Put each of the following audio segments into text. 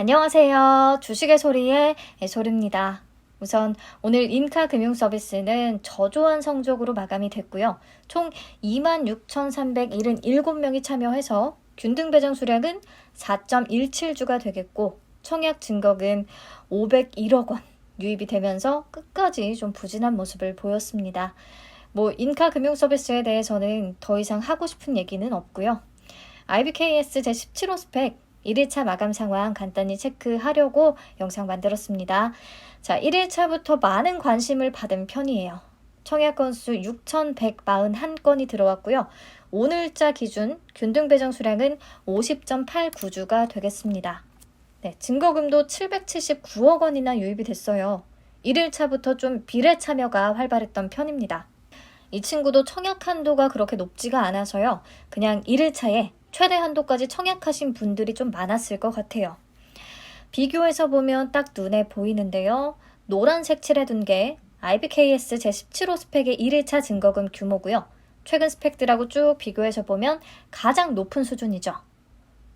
안녕하세요. 주식의 소리의 소리입니다. 우선 오늘 인카금융서비스는 저조한 성적으로 마감이 됐고요. 총 26,377명이 참여해서 균등배정 수량은 4.17주가 되겠고 청약 증거금 501억 원 유입이 되면서 끝까지 좀 부진한 모습을 보였습니다. 인카금융서비스에 대해서는 더 이상 하고 싶은 얘기는 없고요. IBKS 제17호 스펙 1일차 마감 상황 간단히 체크하려고 영상 만들었습니다. 자, 1일차부터 많은 관심을 받은 편이에요. 청약 건수 6,141건이 들어왔고요. 오늘자 기준 균등배정 수량은 50.89주가 되겠습니다. 네, 증거금도 779억 원이나 유입이 됐어요. 1일차부터 좀 비례 참여가 활발했던 편입니다. 이 친구도 청약 한도가 그렇게 높지가 않아서요. 그냥 1일차에 최대 한도까지 청약하신 분들이 좀 많았을 것 같아요. 비교해서 보면 딱 눈에 보이는데요. 노란색 칠해둔 게 IBKS 제17호 스펙의 1일차 증거금 규모고요. 최근 스펙들하고 쭉 비교해서 보면 가장 높은 수준이죠.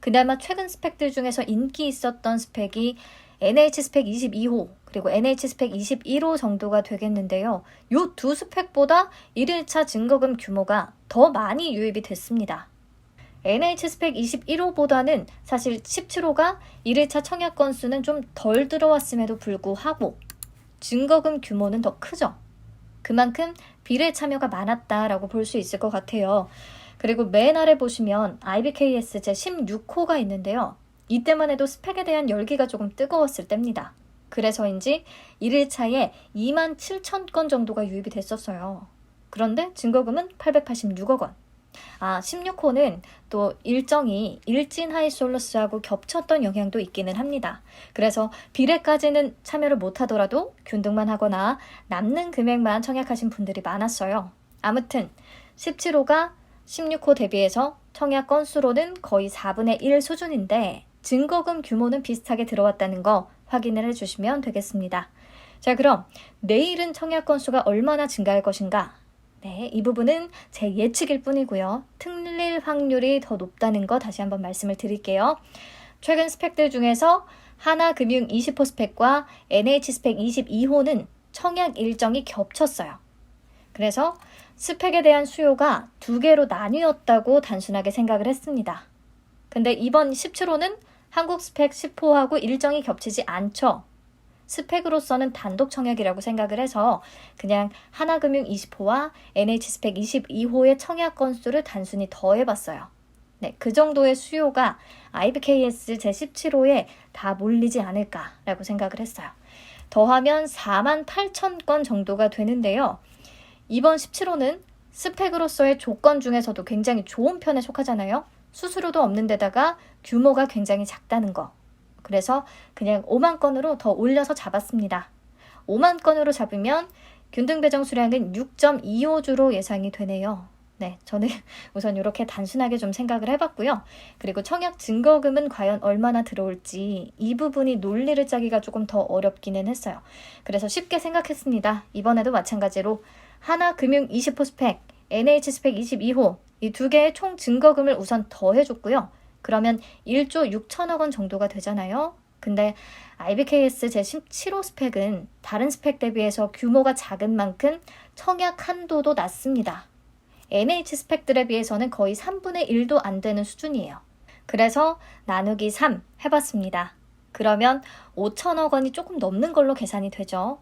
그나마 최근 스펙들 중에서 인기 있었던 스펙이 NH 스펙 22호 그리고 NH 스펙 21호 정도가 되겠는데요. 이 두 스펙보다 1일차 증거금 규모가 더 많이 유입이 됐습니다. NH 스펙 21호보다는 사실 17호가 1일차 청약 건수는 좀 덜 들어왔음에도 불구하고 증거금 규모는 더 크죠. 그만큼 비례 참여가 많았다라고 볼 수 있을 것 같아요. 그리고 맨 아래 보시면 IBKS 제16호가 있는데요. 이때만 해도 스펙에 대한 열기가 조금 뜨거웠을 때입니다. 그래서인지 1일차에 27,000건 정도가 유입이 됐었어요. 그런데 증거금은 886억 원. 16호는 또 일정이 일진 하이솔루스하고 겹쳤던 영향도 있기는 합니다. 그래서 비례까지는 참여를 못하더라도 균등만 하거나 남는 금액만 청약하신 분들이 많았어요. 아무튼 17호가 16호 대비해서 청약 건수로는 거의 4분의 1 수준인데 증거금 규모는 비슷하게 들어왔다는 거 확인을 해주시면 되겠습니다. 자, 그럼 내일은 청약 건수가 얼마나 증가할 것인가? 네, 이 부분은 제 예측일 뿐이고요. 틀릴 확률이 더 높다는 거 다시 한번 말씀을 드릴게요. 최근 스펙들 중에서 하나금융 20호 스펙과 NH 스펙 22호는 청약 일정이 겹쳤어요. 그래서 스펙에 대한 수요가 두 개로 나뉘었다고 단순하게 생각을 했습니다. 근데 이번 17호는 한국 스펙 10호하고 일정이 겹치지 않죠. 스펙으로서는 단독 청약이라고 생각을 해서 그냥 하나금융 20호와 NH 스펙 22호의 청약 건수를 단순히 더해봤어요. 네, 그 정도의 수요가 IBKS 제17호에 다 몰리지 않을까라고 생각을 했어요. 더하면 48,000건 정도가 되는데요. 이번 17호는 스펙으로서의 조건 중에서도 굉장히 좋은 편에 속하잖아요. 수수료도 없는 데다가 규모가 굉장히 작다는 거. 그래서 그냥 5만 건으로 더 올려서 잡았습니다. 5만 건으로 잡으면 균등배정 수량은 6.25주로 예상이 되네요. 네, 저는 우선 이렇게 단순하게 좀 생각을 해봤고요. 그리고 청약 증거금은 과연 얼마나 들어올지 이 부분이 논리를 짜기가 조금 더 어렵기는 했어요. 그래서 쉽게 생각했습니다. 이번에도 마찬가지로 하나금융 20호 스펙, NH 스펙 22호 이 두 개의 총 증거금을 우선 더해줬고요. 그러면 1조 6천억 원 정도가 되잖아요. 근데 IBKS 제17호 스펙은 다른 스펙 대비해서 규모가 작은 만큼 청약 한도도 낮습니다. NH 스펙들에 비해서는 거의 3분의 1도 안 되는 수준이에요. 그래서 나누기 3 해봤습니다. 그러면 5천억 원이 조금 넘는 걸로 계산이 되죠.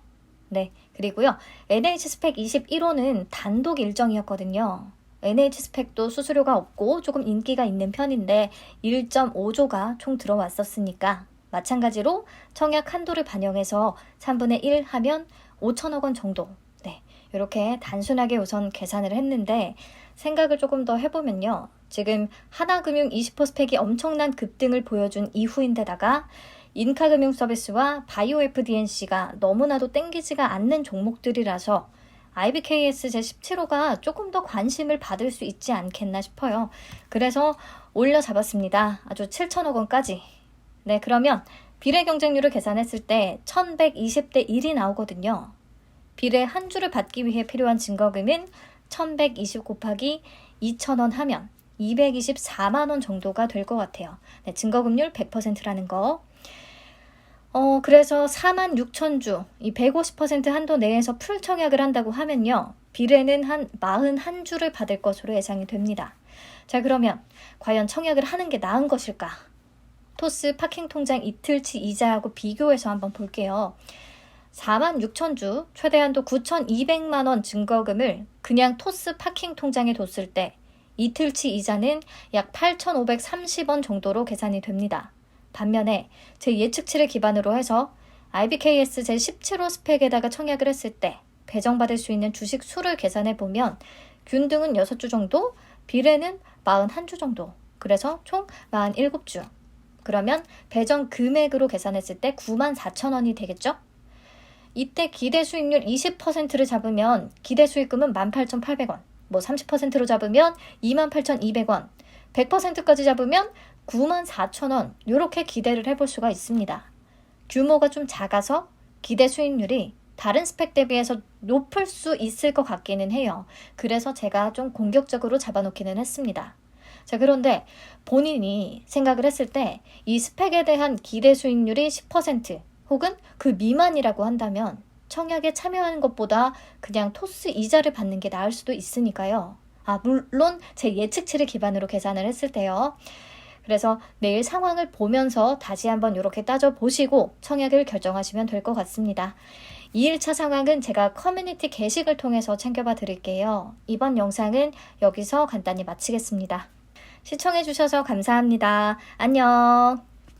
네, 그리고요. NH 스펙 21호는 단독 일정이었거든요. NH 스펙도 수수료가 없고 조금 인기가 있는 편인데 1.5조가 총 들어왔었으니까 마찬가지로 청약 한도를 반영해서 3분의 1 하면 5천억 원 정도. 네, 이렇게 단순하게 우선 계산을 했는데 생각을 조금 더 해보면요. 지금 하나금융 20호 스펙이 엄청난 급등을 보여준 이후인데다가 인카금융 서비스와 바이오 FDNC가 너무나도 땡기지가 않는 종목들이라서 IBKS 제17호가 조금 더 관심을 받을 수 있지 않겠나 싶어요. 그래서 올려 잡았습니다. 아주 7천억 원까지. 네, 그러면 비례 경쟁률을 계산했을 때 1120대 1이 나오거든요. 비례 한 주를 받기 위해 필요한 증거금은 1120 곱하기 2,000원 하면 224만 원 정도가 될 것 같아요. 네, 증거금률 100%라는 거. 그래서 46,000주, 이 150% 한도 내에서 풀 청약을 한다고 하면요. 비례는 한 41주를 받을 것으로 예상이 됩니다. 자, 그러면 과연 청약을 하는 게 나은 것일까? 토스 파킹 통장 이틀치 이자하고 비교해서 한번 볼게요. 46,000주, 최대 한도 9,200만 원 증거금을 그냥 토스 파킹 통장에 뒀을 때 이틀치 이자는 약 8,530원 정도로 계산이 됩니다. 반면에 제 예측치를 기반으로 해서 IBKS 제17호 스펙에다가 청약을 했을 때 배정받을 수 있는 주식 수를 계산해 보면 균등은 6주 정도, 비례는 41주 정도, 그래서 총 47주. 그러면 배정 금액으로 계산했을 때 94,000원이 되겠죠? 이때 기대 수익률 20%를 잡으면 기대 수익금은 18,800원, 뭐 30%로 잡으면 28,200원, 100%까지 잡으면 94,000원, 이렇게 기대를 해볼 수가 있습니다. 규모가 좀 작아서 기대 수익률이 다른 스펙 대비해서 높을 수 있을 것 같기는 해요. 그래서 제가 좀 공격적으로 잡아놓기는 했습니다. 자, 그런데 본인이 생각을 했을 때 이 스펙에 대한 기대 수익률이 10% 혹은 그 미만이라고 한다면 청약에 참여하는 것보다 그냥 토스 이자를 받는 게 나을 수도 있으니까요. 물론 제 예측치를 기반으로 계산을 했을 때요. 그래서 내일 상황을 보면서 다시 한번 이렇게 따져보시고 청약을 결정하시면 될 것 같습니다. 2일차 상황은 제가 커뮤니티 게시글 통해서 챙겨봐 드릴게요. 이번 영상은 여기서 간단히 마치겠습니다. 시청해주셔서 감사합니다. 안녕.